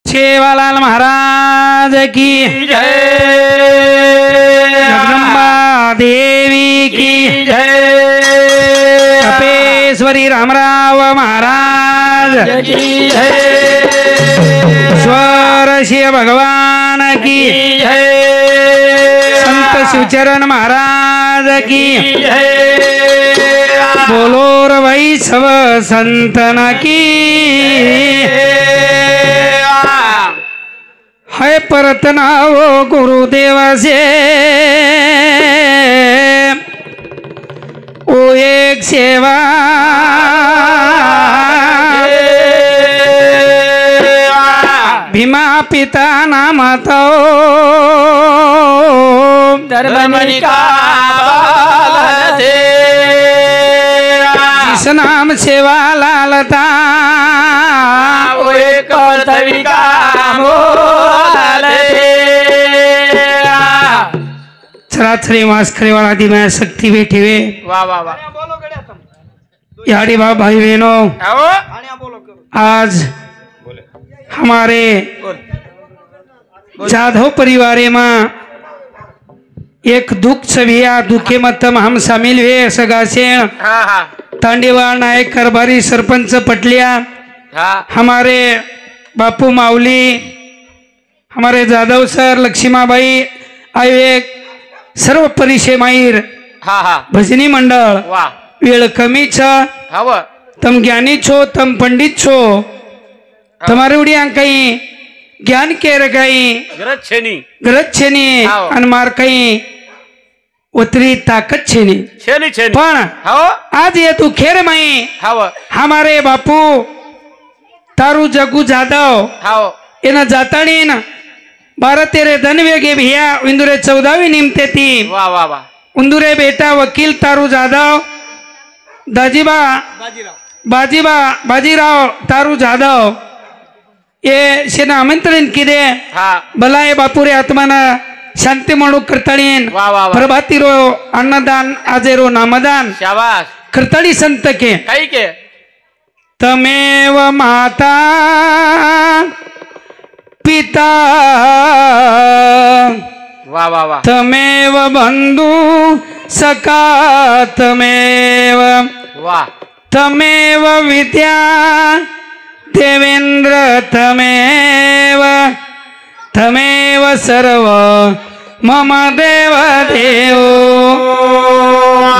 सेवालाल महाराज की जय, जगदम्बा देवी की जय, कपेश्वरी रामराव महाराज की जय, ईश्वर शिव भगवान की जय, संत शिवचरण महाराज की जय, बोलो रे वैष्णव संतन की है परतना वो गुरुदेव से ओ एक सेवा भीमा पिता नाम तो धर्मनि का जिस नाम सेवा लालता वो एक सरासरी मास खरीवाला दी मैं शक्ति बैठी हुए वाह वाह वाह यारी बाप भाई बहनों आज हमारे जाधव परिवार में एक दुख छविया दुखे मतम हम शामिल हुए सगासेन तांडेवाल नायक करबारी सरपंच पटलिया हमारे बापू माऊली हमारे जाधव सर लक्ष्मीबाई आयुक्त सर्व परिचय माहीर भजनी मंडळ वेळ कमी छ तम ज्ञानी छो तम पंडित छो तुम्हारे उड़ी कहीं ज्ञान के रखाई गरज छेनी आणि मार कहीं उतरी ताकत छेनी पण आज ये तू खेर माई हमारे बापू तारू जगू जाधव एना जातानी ना 12-13 धन वेगे भैया इंदुरे 14वी निमते थी इंदुरे बेटा वकील तारू जाधव दाजीबा बाजीराव तारू जाधव ये शेना आमंत्रण किदे भलाय बापुरे आत्माना शांती म्हणू करताळीन प्रभातीरो अन्नदान आजेरो नामदान करताळी संत के तमेव माता पिता वाह वाह वाह तमेव बंधु सखा तमेव वाह तमेव विद्या देवेंद्र तमेव सर्व मम देव देव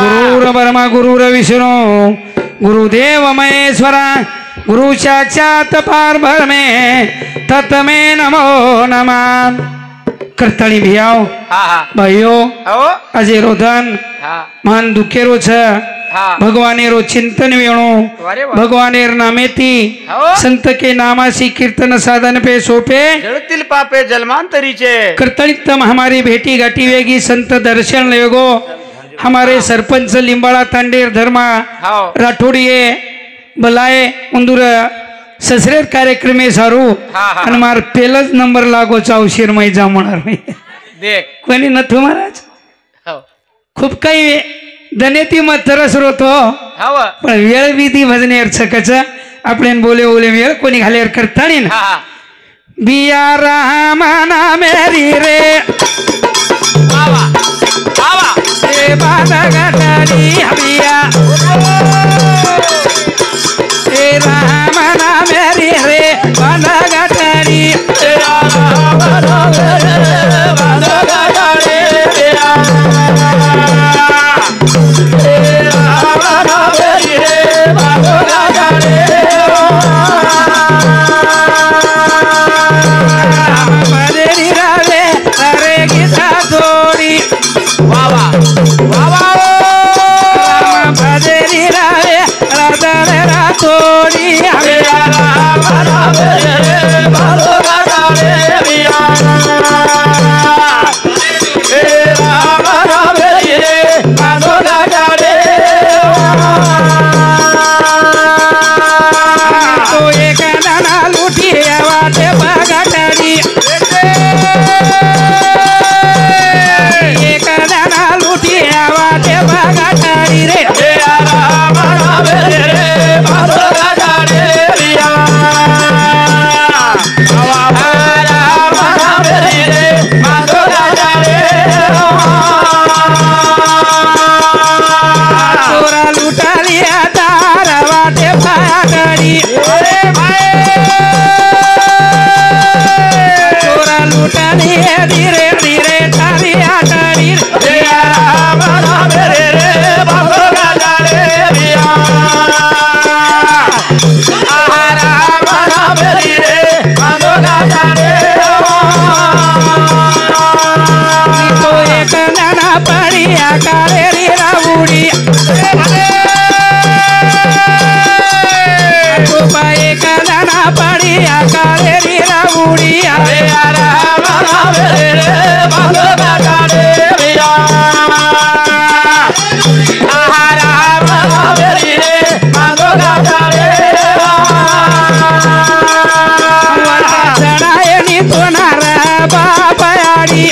गुरुर ब्रह्मा गुरुर विष्णु गुरुदेव महेश्वरा गुरु साक्षात पारब्रह्मे तत्मे नमो नमः करताली भियाओ भाइयों अजय रोधन मान दुखेरो छ भगवानेरो चिंतन वेणु भगवानेर नामेती संत के नामासी कीर्तन साधन पे सोपे जळतील पापे जन्मांतरीचे करताळीतम हमारी भेटी गाठी वेगी संत दर्शन लेगो हमारे सरपंच लिंबाळा तांडेर धर्मा राठोडिये भलाए उंदूर ससरेर कार्यक्रमे सारू आणि मार पेलच नंबर लागो चावशीर मै जा म्हणणार मी देख कोणी नथू महाराज खूप काही धनेती मत तरस रोतो पण वेळ विधी भजने अर्चकच आपले बोले बोले वेळ कोणी घालेर करतानी ना बिया रामना मेरी रे बाबा बाबा रे बाबा गाडी हबिया रे रामना मेरी रे बाबा गाडी बाबा गाडी एका दाना पाडी आकारे रीरा उडी आवे चढायनी तोनार बापायाडी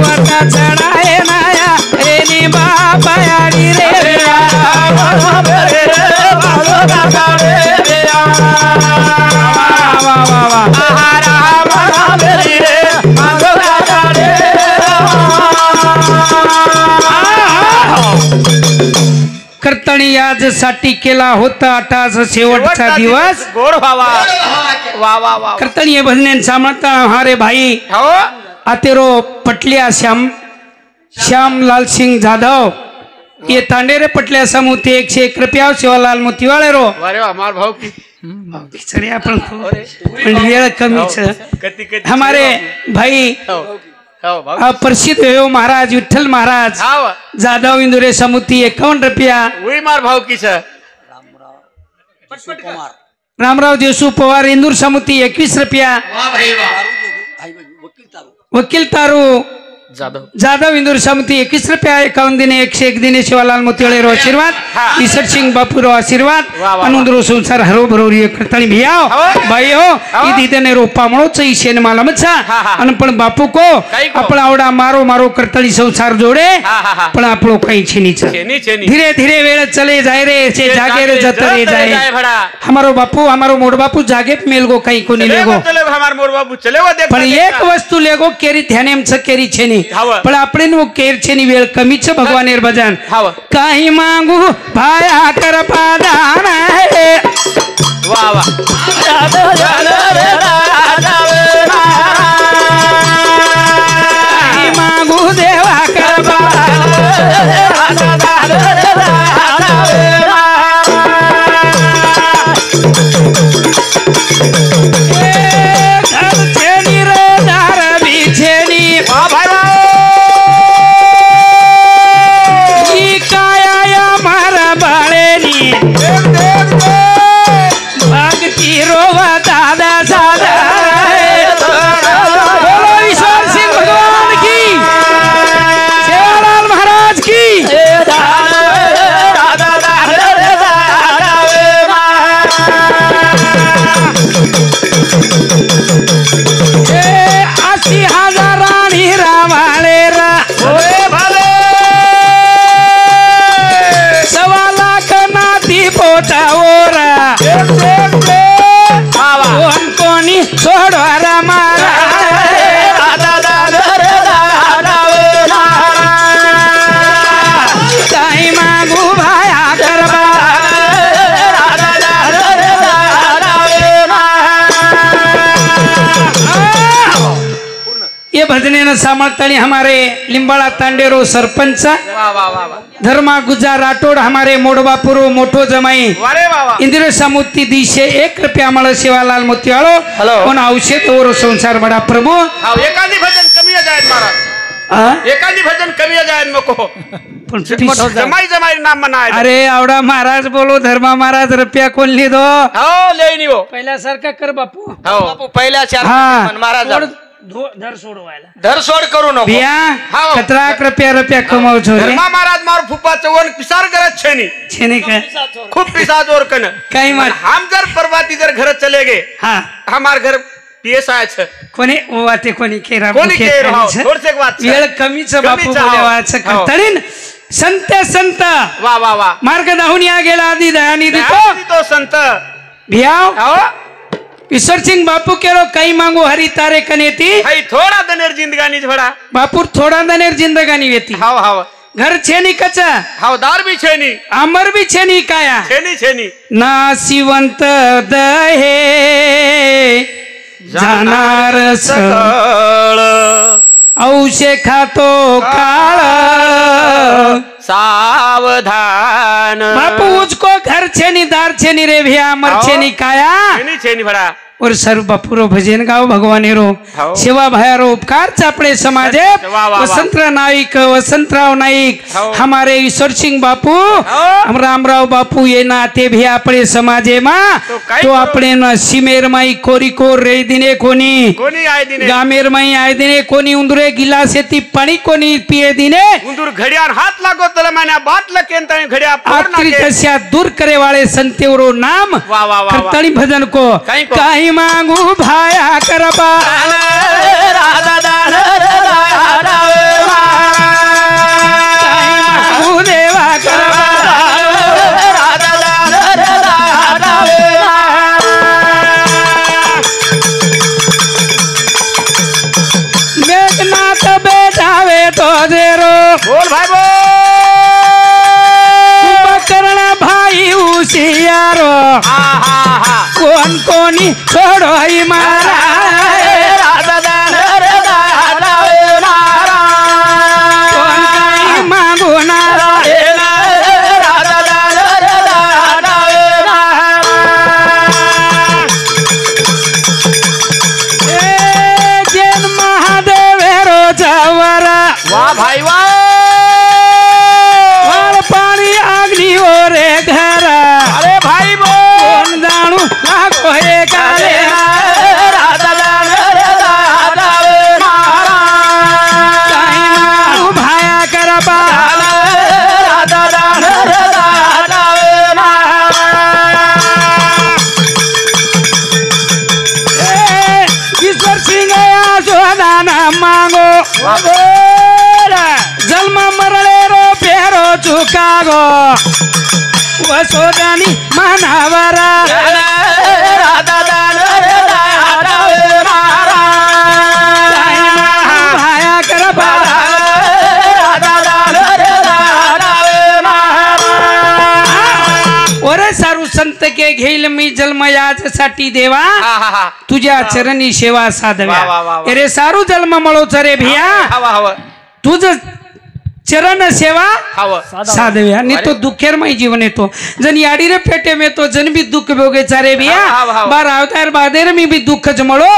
वरता चढाय नाया रेनी बापायाडी रे कर्तणी आज साठी केला होता आटाच शेवटचा दिवस गोड व्हावा वा वा वा कर्तणी हे भजन सामळता हारे भाई हो आतेरो पटलिया श्याम लाल सिंह जाधव ये तांडेरे पटलिया समूह 101 रुपया शिवलाल मोतीवाले रो अरे हमार भाव की सर अपन वेळ कमी हमारे भाई प्रसिद्ध हो महाराज विठ्ठल महाराज जाधव इंदुरे समुती 51 रुपया वही मार भाव की सर रामराव देशू पवार इंदूर समुती 21 रुपया वकील तारू जाधव इंदूर समिति 21 रुपया 51 दिने 101 दिने शिवालाल मोतीवाले रो आशीर्वाद ईश्वर सिंह बापू रो आशीर्वाद अनुद्रो संसार हरो भरोरी करतानी भैया भाई हो इदी देने रो पामणो च ईशेन मालम छा अन पण बापू को आपण आवडा मारो मारो करतानी संसार जोडे पण आपलो काही छेनी छ धीरे धीरे वेळ चले जाय रे से जागे रे जत रे जाय हमारो बापू हमारो मोड़ बापू जागे मेलगो काही कोनी लेगो हमार मोड़ बापू चले वो देख पण एक वस्तू लेगो केरी ध्यानेम छ केरी छेनी पण आपले नो केरचेनी वेळ कमीच भगवान भजन काही मागू भाया कर पादान वा वा मागू देवा कर घरचेनी रे दार बिछेनी भजने सामर्थ्य हमारे लिंबाड़ा तांडेरो सरपंच धर्मा गुजार राठौड़ हमारे मोड़बापुरो मोटो जमाई इंदिरा समुद्री दिशे 1 रुपया मल शिवालाल मोतीवालो कोण औषध और संसार बड़ा प्रभु एकादी भजन कमी जाए महाराज एकादी भजन कमी जाए मको जमाई जमाई नाम मनाए अरे आवड़ा महाराज बोलो धर्मा महाराज रुपया कोण ली दो ले नहीं वो पहिला सारखा कर बापू बापू पहिला चार महाराज धर सोडवायला धर सोड करू नको बिया कतरा रुपया कमाव छो धर्मा महाराज मार फुप्पा चवन पिसार करत छेनी छेनी का खूब पिसा जोर कन काही मार हम जर परवाती जर घर चले गए हां हमार घर पीएस आए छ कोणी वाते कोणी केरा कोणी केर हो थोड़ से बात वेळ कमीच बापू बोलेवाच करतळीन संत वा वा वा मार्ग दाहून या गेला आधी दयानी तो संत भियाव ईश्वर सिंह बापू केरो कई मांगो हरी तारे कनेती भाई थोड़ा दनेर जिंदगानी झोड़ा बापू थोड़ा दनेर जिंदगानी वेती हाव हाव घर छेनी कचा हावदार भी छेनी अमर भी छेनी काया छेनी नासिवंत दहे जाणार सकळ औषे खातो काळ सावधान बापू उसको घर छेनी दार छेनी रे भिया अमर छेनी काया छेनी भड़ा और सर्व बापूरो भजन गाव भगवानेरो सेवा भयारो उपकार चापड़े समाजे वसंतराव नाईक हमारे ईश्वर सिंह बापू हम रामराव बापू ये नाते भी अपने समाजे में तो अपने न सिमेर माई कोरी को रे दिने कोनी गामेर माई आए दिने कोनी उंदुरे गिलासे ती पानी कोनी पिए दिने उंदुर घड़ियार हाथ लागो तले मैंने बात लकेन तने घड़िया आखिरी तस्या दूर करे वाले संतेवरो नाम करतणी भजन को काई मांगू भाया करबा राधा दान मांगू देवा करबा राधा दान मेघनाथ बैठावे तो देरो बोल भाई बोल करना भाई उसियारो कौन कोनी छोड़ो ही मारा कौन कहीं मांगो ना जैन महादेव रो जावरा वाह भाई वाह पानी अग्नि ओरे घर अरे भाई कौन जानू लागो हे काले भाया करबा ईश्वर सिंह सोदाना मांगो जन्म मरले रो पेरो चुकागो वसोदानी मानवरा भाया करबा ओरे सारू संत के घेईल मी जन्म यासाठी देवा तुझ्या चरणी सेवा साधव्या अरे सारू जन्म मळोच रे भिया तुझ चरण सेवा साधव्या नहीं तो दुखेर मई जीवन है तो जन याडी रे पेटे में तो जन भी दुख भोगे चारे भिया बार अवतार बादेर में भी दुख ज मळो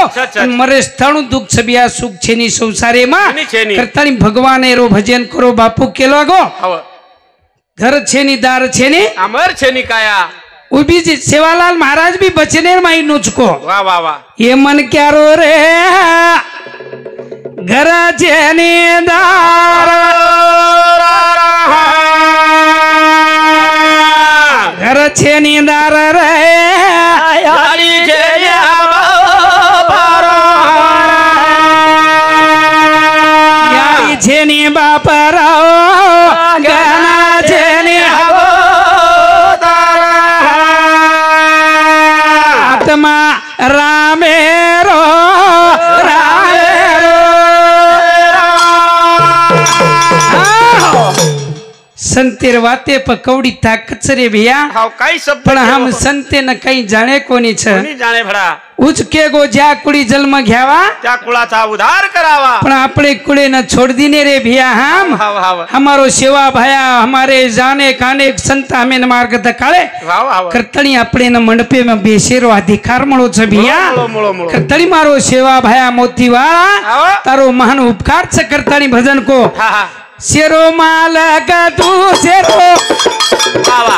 मरे स्थळ दुख छबिया सुख छेनी संसारे मा करतानी भगवान रो भजन करो बापू केलो गो घर छेनी दार छेनी अमर छेनी काया उभी जी सेवालाल महाराज भी बचनेर माई नुचको वाह वाह वाह ये मन क्या रो रे घर छेनी दार घर छेनी दार रे यारी छेनी बापरा गना छेनी आत्मा रामेरो संतेर वाते पकौड़ी ताकत रे भैया काही शब्द पण हम संते न काही जाणे कोणी छ कोणी जाणे भडा उचके गो ज्या कुड़ी जन्म घ्यावा त्या कुळाचा उद्धार करावा पण आपले कुळे न छोड़ दीने रे भैया हम हमारो सेवा भया हमारे जाने काने संत हमें न मार्ग दकाळे करतणी आपले न मंडपे में बेसेरो अधिकार मळो छ भैया करतणी मारो सेवा भया मोतीवाळा तारो महान उपकार छ करतणी भजन को शेरो मालक तू शेरो वावा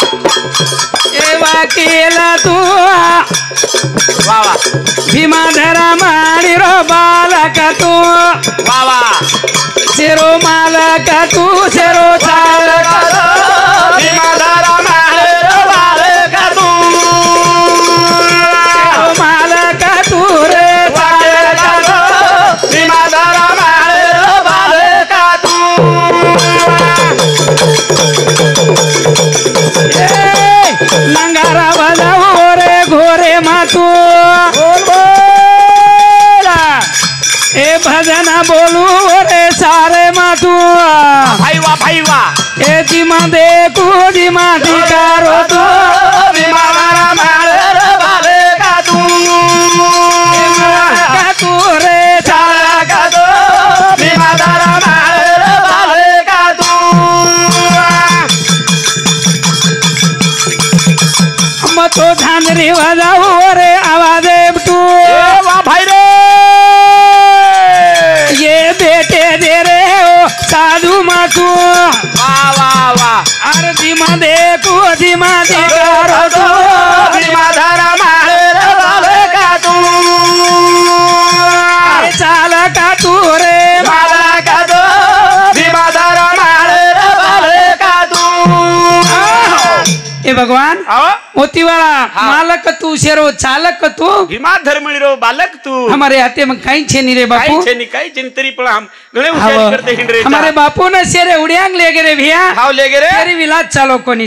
ए वकीला तू वावा भीमाधरा मारी रो बालक तू वावा शेरो मालक तू शेरो चालक भीमाधरा मारी रो बालक तू शेरो मालक तू रे चालक भीमाधरा मारी रो बालक तू नंगारा बजाओ रे घोरे मातू ए भजन बोलू रे सारे मातू भाई वा ए जिमा देखू जिमा दिकारो तू भीमाधरा मारी रो बालक तू तू रे चालक तू भीमाधरा मारी रो बालक तू हम तो झांझरी बजाओ रे आवाज तू मध्ये कुधी माझी गारो तू भीमाधारा माळेर झाले का तू चाल का तू रे मला का तो भीमाधारा माळेर झाले का तू ए भगवान मोतीवाला मालक तू शेरो चालक तू भीमा धर्मळीरो बालक तू हमारे हाथे में कहीं छे नहीं रे बापू कई चिंतरी पण हम घणे उशारी करते हिंडरे हमारे बापू ने शेरे उड़ियांग ले गए भैया हाव ले गए रे तेरी विलास चालो कोणी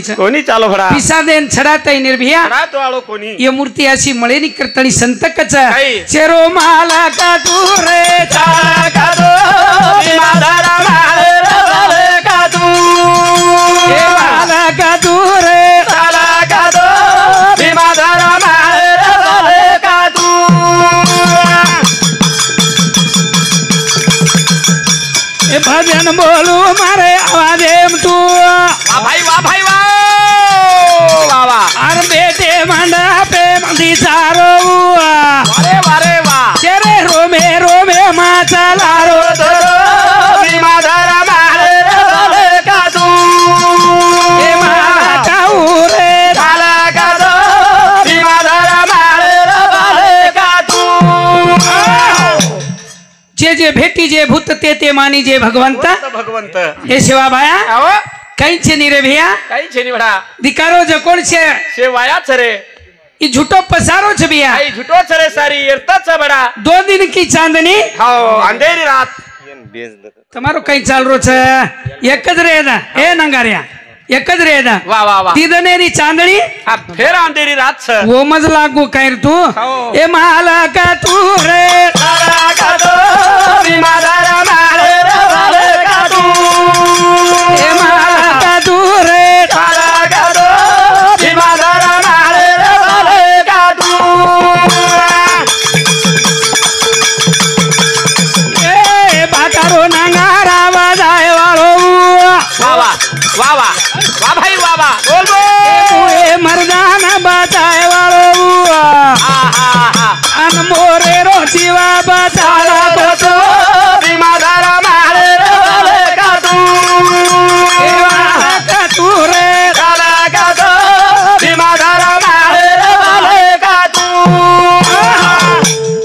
चालो भडा पिसा देन छड़ाता ही निर्भया भडा तो आलो कोणी ये मूर्ति अशी मळे नि करतणी संतकच काही. शेरो माला का तू रे चाला का तो भीमाधारा माळेर झाले का तू ए माला का तू रे चाला का तो भीमाधारा माळेर झाले का तू ए भजन बोलू मारे आवाज एम तू वाह भाई वाह वाह अर बेटे मंडा पे मंदी सारो वारे वाह शेरे रोमे रोमे माचा लारो भीमाधारा माळेर झाले का तू ए माला का रे चाला का तो भीमाधारा माळेर झाले का तू जे भेटी जे भूत ते मानी जे भगवंत भगवंत हे सेवा बाया आव कहीं छे नहीं रे भैया काही छेनी बडा दिकारो जो कौन छे से वायाच रे ये झूठो पसारो छे भैया काही झुटोच रे सारी येरताच बडा 2 दिन की चांदनी हाव अंधेरी रात તમારો કઈ ચાલ રો છે એક જ રેદા એ નંગારિયા એક જ રેદા वाह वाह वाह દીદનેરી ચાંદણી हा फेर अंधेरी रात छ वो मज लागू कर तू हो. ए माला का तू रे चाला का तो भीमाधारा माळेर झाले का तू ए माला का तू रे चाला का तो भीमाधारा माळेर झाले का तू ए बाकारो नंगारा वाजाय वाळो वाह वाह भाई वाह बोल बोल ए मर्दाना बाजाय वाळो हा अन मोरे रो जीवा बाजाला का तो भीमाधारा माळेर झाले का तू ए माला का तू रे चाला का तो भीमाधारा माळेर झाले का तू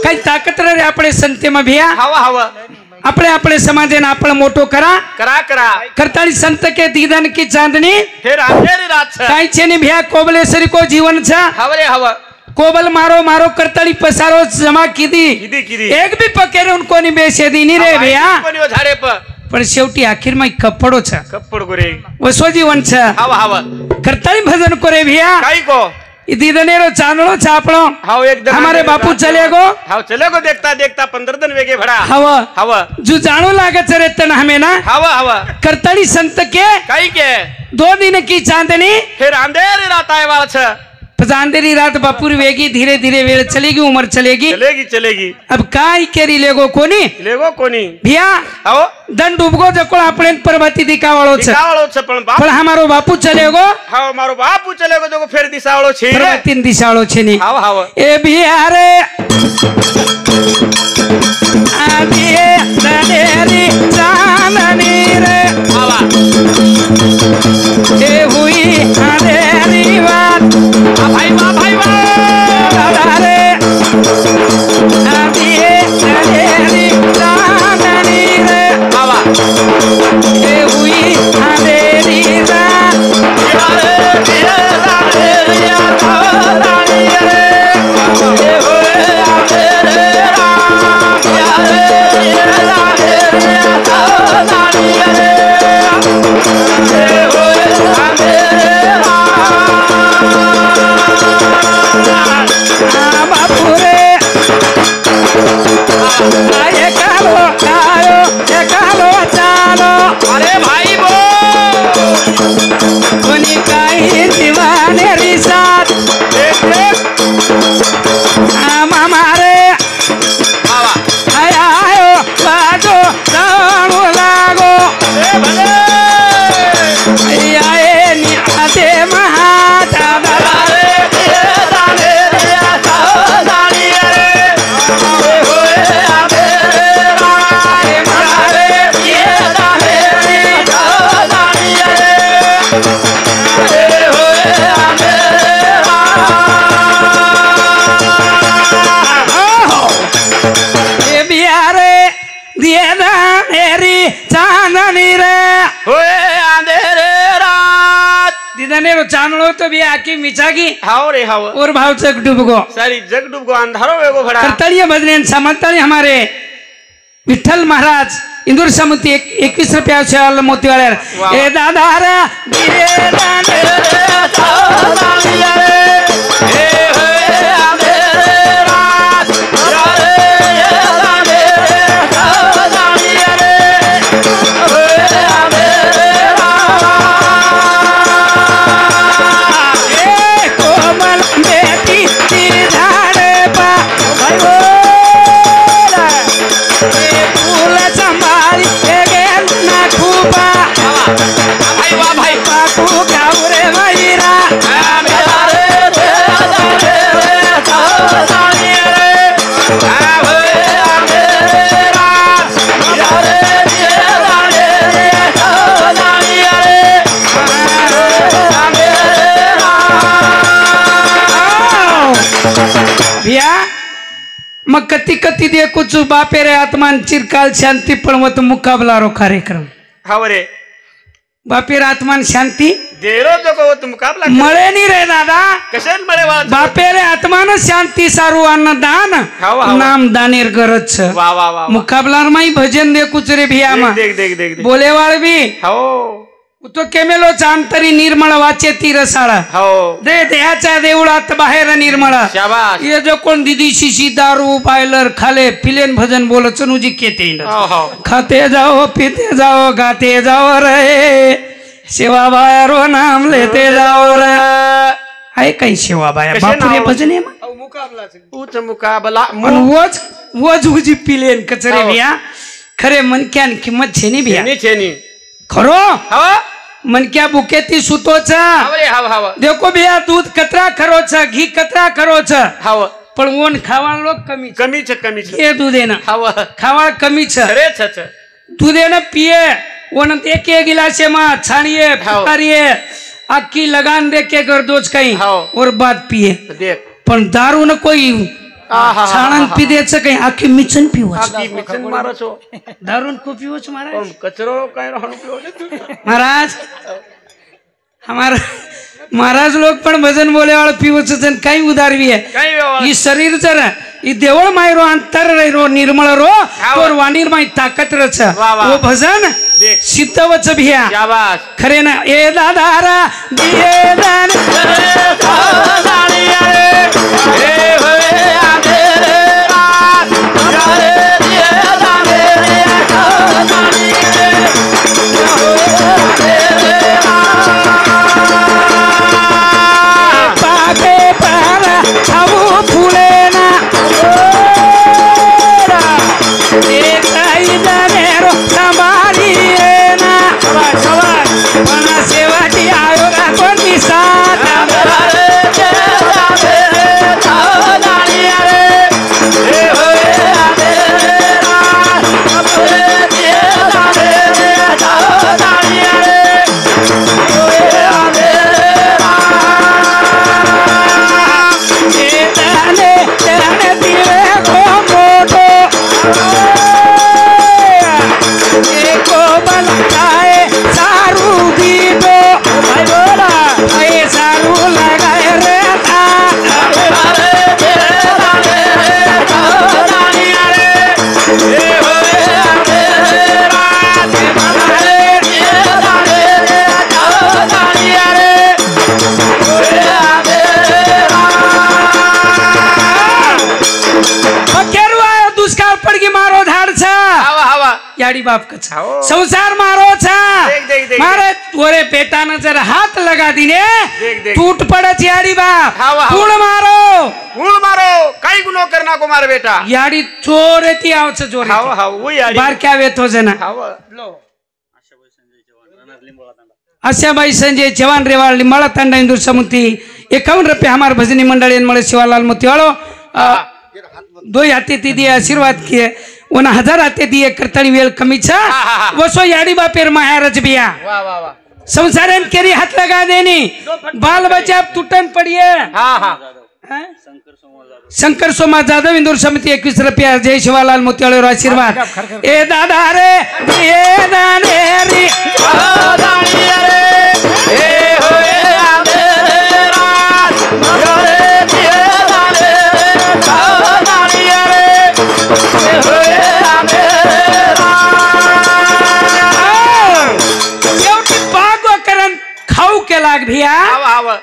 काही ताकत रे આપણે સંતેમાં ભિયા हवा આપણે સમાજને આપણે મોટો કરા करा કરતાળી संत के दीदन की चांदनी फिर अंधेरी रात छ काही છે ની ભિયા કોબલેશ્વરી को जीवन छ हवा कोबल मारो करताड़ी पसारो जमा कीधी किदी एक भी पकेरे उनको नहीं बेचे दी नहीं रे भैया पण यो झाडे पण शेवटी आखिर में कपड़ो छ कपड गोरे वसो जीवन छ हवा करताड़ी भजन करे भैया काही को दीदनेरो चांदणो छापड़ो हाव एकदम हमारे बापू चले गो हाव चले गो देखता 15 दिन वेगे भडा हवा जो जानो लागत रे तन हमें ना हवा करताड़ी संत के काही के 2 दिन की चांदनी फिर अंधेरी रात आए वाला छ अंधेरी रात बापुर वेगी धीरे धीरे वेळ चलेगी उम्र चलेगी अब काय केरी लेगो कोणी भैया हाव दंड डूबगो जको આપણે पर्वती दिखावाळो छ पण हमारो बापू चलेगो हाव मारो बापू चलेगो जको फिर दिसावाळो छे पर्वती दिशावाळो छे नी हाव ए भैया रे आदिए दनेरी चांदनी रे हावा ए हुई अंधेरी रात भाई वाह रे आदिए दनेरी चांदनी रे हावा ए हुई अंधेरी रात अरे भाई बो कोणी काही दीवाने रिसात मामा रे हावा आयो बाजो जाणू लागो आये नि आते महादादा दाने रो चांदलो तो भी आकी मिचागी हाव रे हाव और भाव जग डूबगो सारी जग डूबगो अंधारो वेगो भड़ा करतड़िया भजन समर्थन हमारे विठ्ठल महाराज इंदूर समिति 21 रुपया से मोती वाले ए दादा रे दिए दाने रे दानिया रे ए होए मेरे राज यारे दाने रे दानिया रे होए मेरे राज ए कोमल बेटी तेरी धाड़े पा भाई भाई वाह भाई बापू गावरे मयूरा भैया मग कती कती दे कुछ बापे रे आत्मान चिरकाल शांति पळवत मुकाबला रो कार्यक्रम हाव रे बापेर आत्मान शांती देरो जो तो मुकाबला मळे नहीं रे दादा कशन मळे वाला बापेर आत्मान शांति सारू अन्नदान नाम दानेर गरज छ वाह वाह वाह मुकाबला माई भजन दे कुछ रे भिया मा देख देख देख बोले वाळ भी हो तो केमेलो चांतरी निर्मळ वाचे ती रसाळा हो दे देहाच्या देवळात बाहेर निर्मळ शाबाश ये जो कोण दीदी शिशी दारू बायलर खाले पिलेन भजन बोल चनुजी केते खाते जाओ पीते जाओ गाते जाओ रे सेवा बायारो नाम लेते जाओ रे आहे काही सेवा बाया बापुरे भजन आहे मुकाबला उच मुकाबला वोज वोज उजी पिलेन कचरे बिया खरे मनक्यान किंमत छेनी बिया छेनी खरो हो मन क्या बुके ती सुतो छ हावरे हाव हाव देखो भैया दूध कतरा खरो छ घी कतरा खरो छ हाव पण ओन खावा लोक कमी कमी छ ये दूधे ना हाव खावा कमी छ अरे छ दूधे ना पिए ओन एक एक गिलासे मा छानिए फटारिए आकी लगान दे के गर्दोज कहीं और बाद पिए देख पण दारू न कोई छाणन पी द्यायचं काही आखी मिचन पिवच मिचन मारो छो दारून को पिवच महाराज कचरो काय रहन पिवच महाराज हमारा महाराज लोग पण भजन बोले वाला पिवच जन काही उदार भी है ये शरीर जरा ये देवळ माय रो अंतर रो निर्मळ रो और वाणीर माय ताकत रच वो भजन सिद्धवच भिया शाबाश खरे ना ए दादारा दिए दान दानिया रे ए होए आधेरे रात यारे दिए दाने रे दानिया रे होए आधेरे पाके पारा छाऊ फुले ना एक आई दाने रो संभारी ना पण सेवाची आयोगा कोणी साथ याडी बाप का संसार मारो छा मारे तोरे पेटा न जरा हाथ लगा दीने टूट पड़े याडी बाप फूल मारो काही गुनो करना को मारे बेटा याडी चोरे ती आवच जोरे हाव हाव वो याडी बार क्या वेतो जना हाव लो आशाबाई संजय जवान रेवाल लिंबाळा तांडा इंदूर समिति 51 रुपये हमारे भजनी मंडल मळे शिवालाल मोतीवाळो दो हाथे ती दिए आशीर्वाद किए 1000 हाथे दिए करतणी वेल कमी छा वसो याडी बापेर महाराज बिया वाह वाह वाह संसारन केरी हाथ लगा देनी बाल बच्चा टूटन पड़िए हां हां शंकर सोमा जाधव इंदूर समिति 21 रुपया जय शिवालाल मोतीवाळो आशीर्वाद ए दादा रे दिए दाने रे दानिया रे ए होए लाग भिया हाव हाव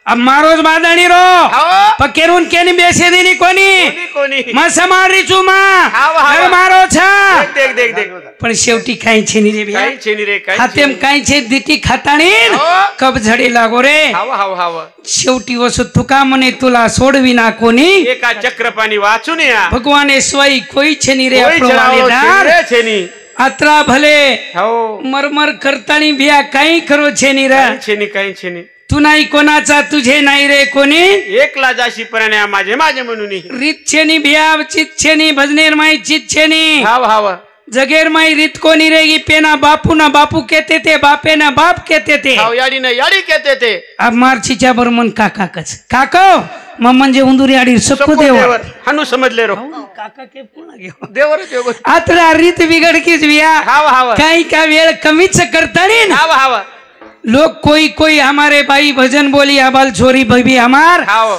अब मारोज बादणी रो हाव पकेरून केनी बेसे दिनी कोणी कोणी मसमारी चुमा हाव, हाव. घर मारो छा देख देख देख पण शेवटी काही छे नी रे भिया काही छेनी रे काही हातेम काही छे दिकी खाताणी हो. कब झडी लागो रे हाव हाव हाव शेवटी वसु तुका म्हणे तुला सोडवी ना कोणी एका चक्रपाणी वाचून या भगवाने स्वई कोई छे नी रे कोई आपणो चलावो वालेदार छेनी रे छेनी अत्रा भले हो मरमर करताणी भिया काही खरो छे नी रे काही छेनी तू नाही कोणाचा तुझे नाही रे कोणी एकला जाशी पर्याण्या माझे माझे म्हणून रीत छेनी भिया चित छेनी भजनेर माई चित छेनी हाव हाव जगेर माई रीत कोणी रेगी पेना बापू ना बापू कहते थे बापे ना बाप कहते थे हाव याडी ना याडी कहते थे अब मार्चीच्या बरमन काका कच काका मग म्हणजे उंदुरी आडी सकू देवर हनु समजले रो काका के पूर्ण घेऊ देवर देवर आता रीत बिघडकीच भिया हाव हाव काही का वेळ कमीच करतानी ना हाव हाव लोग कोई कोई हमारे भाई भजन बोली आबाल छोरी भाई हमार हाव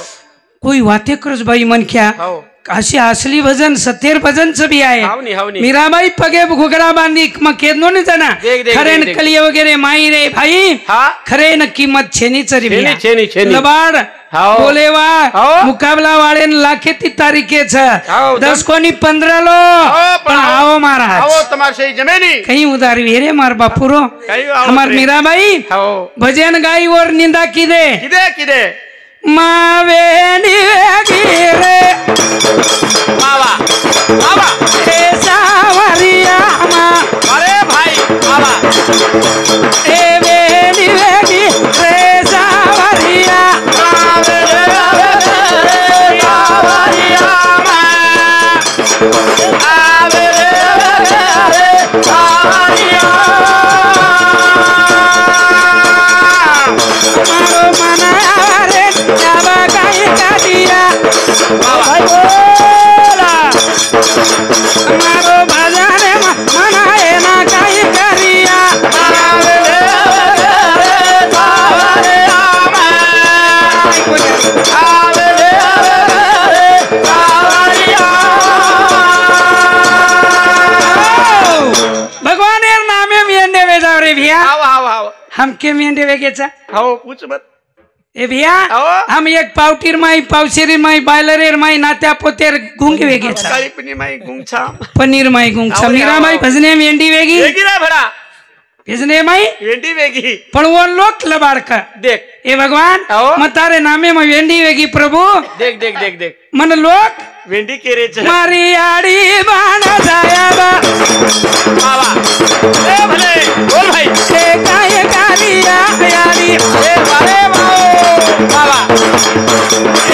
कोई वाते करस भाई मन क्या हाव अशी असली भजन सत्तेर भजन भी आहे हावनी हावनी मीराबाई पगे घुगरा बांधी मग केदनो नाही जाना देख, देख, खरे देख, देख. कलिये वगैरे माई रे भाई हा खरे न किंमत छेनी चरी छेनी, छेनी, छेनी. लबाड हाव. बोलेवा हाव. मुकाबला वाले लाखे ती तारीखे हाव, 10 कोणी 15 लो हाव, पण आओ महाराज हाव तुम्हारे सही जमेनी कहीं उधार रे मार बापुरो काही आवत हमार रे. मीराबाई हाव भजन गाई और निंदा की दे किदे किदे मावे रे बाबा बाबा ए सावरिया मा अरे भाई बाबा ए वेली वेली रे सावरिया आवे रे सावरिया आवे रे सावरिया मारो मना रे जावा काई कादिया बाबा मारो भजन मना ए ना काई करिया आवे रे सावरिया आवे रे सावरिया भगवानेर नामे मेंढे वेजाव रे भिया हाव हाव हाव हम के मेंढे वेगेचा हाव पूछ मत ए भिया हाव हम एक पावटीर माई पावशेरी माई बायलरेर माई नात्या पोतेर गुंग वेगेचा काळी पनी माई गुंगछा पनीर माई गुंग आवरे, समीरा आवरे. माई भजने मेंढी वेगी वेगी रे भडा भजने माई वेंडी वेगी पण वो लोक लबाड़ का देख ए भगवान आओ. मग तारे नामे में वेंडी वेगी प्रभु देख देख देख देख मन लोक वेंडी केरेच मारी आडी बाण जाया बा बाबा ए भले बोल भाई ए काय कारिया यारी ए बारे बाओ बाबा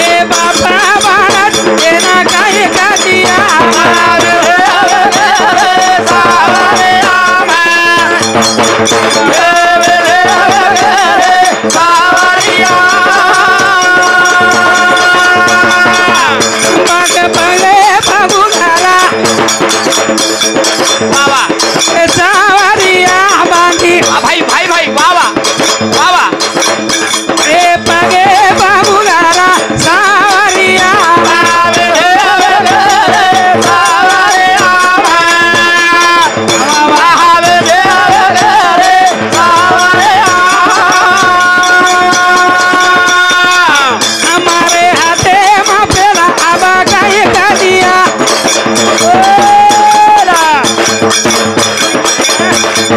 ए बापा बाण ए ना काय कादिया आवे रे सावरिया आवे रे सावरिया मग बळे बाबू घाला बाबा ए सावरिया बांधी भाई भाई भाई बाबा बाबा ए पगे बाबू घाला सावरिया आवे रे सावरिया आवे रे सावरिया हमारे हाथे में पेला आबा काय कादिया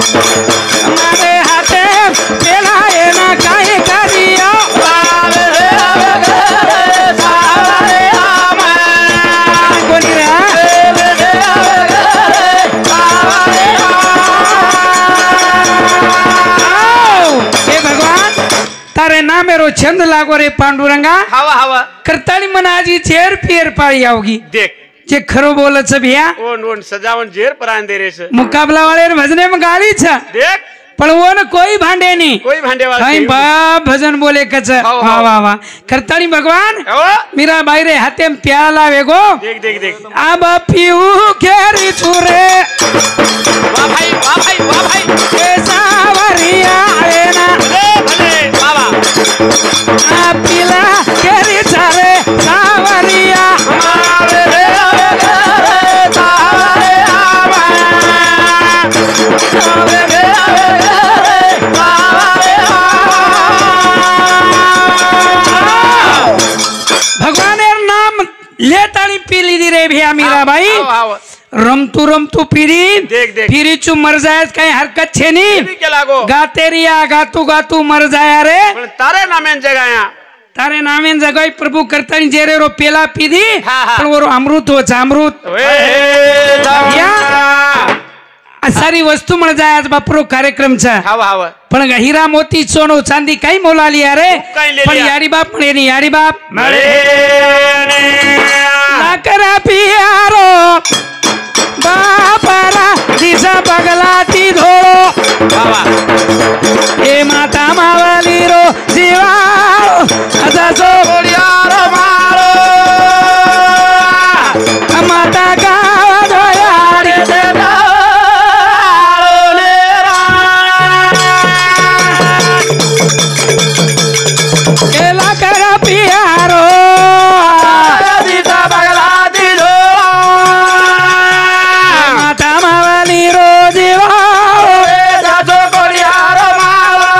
हमारे हाथे पेला ए ना काय कादिया आवे रे सावरिया कोणी रे हे भगवान तारे नामे रो छंद लागो रे पांडुरंगा हवा हवा करताळी मनाजी चेर पियर पाळी आवगी देख जे खरो बोलच भिया ओन ओन सजावन जेर परान दे रे से मुकाबला वाले भजने में गाड़ी छ देख पण वो न कोई भांडे नहीं कोई भांडे वाला कहीं बाप भजन बोले कच हाव, वाह हाव. वाह वाह करताड़ी भगवान ओ मीरा बाई रे हाथे में प्याला वेगो देख देख देख अब पीऊ घेरी चूरे वाह भाई वाह भाई वाह भाई ए सावरिया रे ना भले बाबा आ पीला घेरी चारे सावरिया आवे रे सावरिया आवे रे सावरिया भैया मीराबाई रमतू पीरी देख देख पीरी चू मर जाए काही हरकत छे नहीं क्या लागो गाते रिया गातू मर जाया रे तारे नामे जगह तारे नामे जगह प्रभु करता जेरे रो पेला पीधी हाँ। पण वो अमृत हो अमृत सारी वस्तू मळ जाय आज बापरो कार्यक्रम चा पण हिरा मोती सोनो चांदी काही मोला लिया रे पण यारी बाप म्हणे नी यारी बाप लाकरा पियारो बापरा दिसा बगला ती धोळो हे माता मावली रो जीवारो असा सो बोलियारो मारो माता गावा धोयारी देता लाकरा पियारो दिसा बगला ती धोळो माता मावली रो जीवारो असा बोलियारो मारो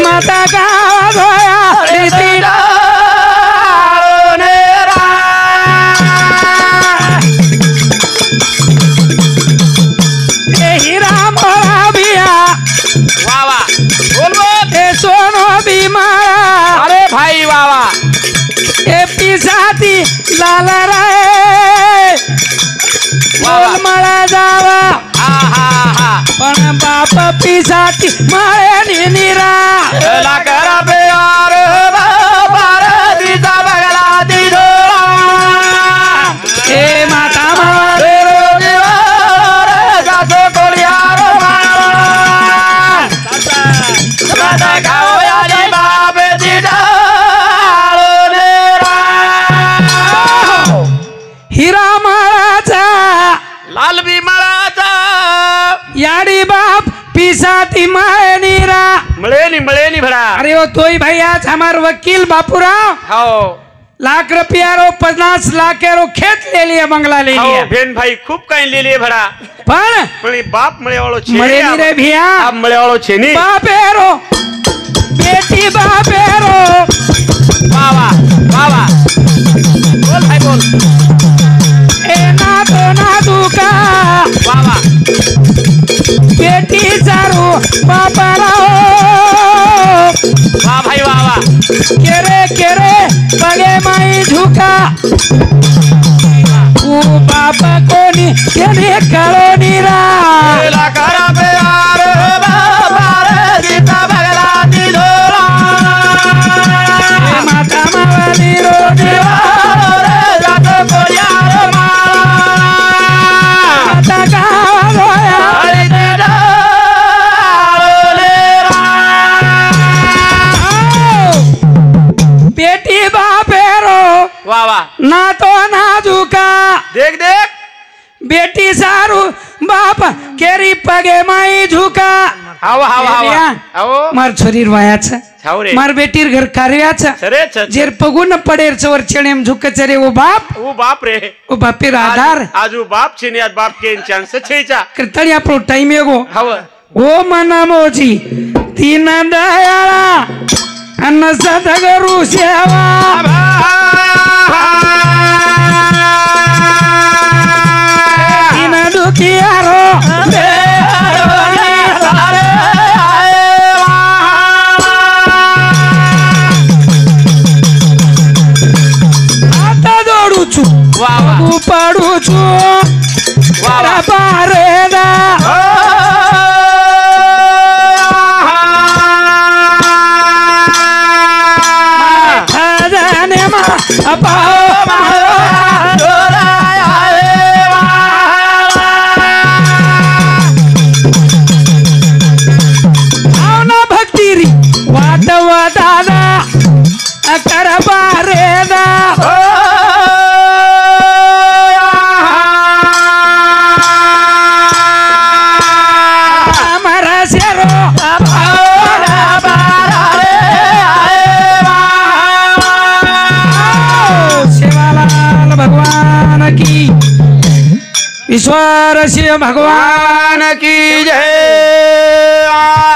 माता गावा धोयारी देता सोनो बीमारा अरे भाई बाबा ए पिसाती लाल रे बोल मला जावा पण बाप पिसाती माळे निरा लाकरा प्यार बार दिसा बगला ती धोळा ए माता रे रो देवा जासो कोलियारो माता गाओ यारी बाप हिरा माळाचा लाल बिमळाचा याडी बाप पिसाती माळे निरा मळेनी भड़ा अरे वो तोई भाई आज हमार वकील बापूराव हो लाख रुपया रो 50 लाख रो खेत ले लिया बंगला ले हो लिया भेन भाई खूब कहीं ले लिए भड़ा पण बाप मळे वाळो छे मळे नी रे भिया आप मळे वाळो छे नी बापेरो बेटी बापेरो वावा वावा बोल भाई बोल ए ना दुका वावा बेटी चारू बापाराव वाह भाई वावा केरे बगे माई झुका ऊ बाप कोणी केने कळो निरा लाकरा प्यार बार दिसा बगला ती धोळा माता मावली रो देवा जातो कोलियारो माता गावा धोया हरी देवा बेटी बापेरो वावा ना तो नाजुका देख देख बेटी सारू बाप केरी पगे माई झुका हवा आओ मार शरीर वायाचा छाव रे मार बेटीर घर कार्याचा सरे जेर पगुन पडेर चवर चेणेम झुक चरे वो बाप रे ओ बापेर आधार आज वो बाप छे आज बाप के चांस छेचा करतणी आपलो टाइम येगो हवा ओ मना मोजी तीन दयाळा अन्न सदगरु सेवा तीन दुखियारो आता जोडूचू उपाडूचू बारेदा भक्तिरी वाटवा दादा कर बारेदा हमारा शेरो शिवालाल भगवान की ईश्वर शिव भगवान की जय।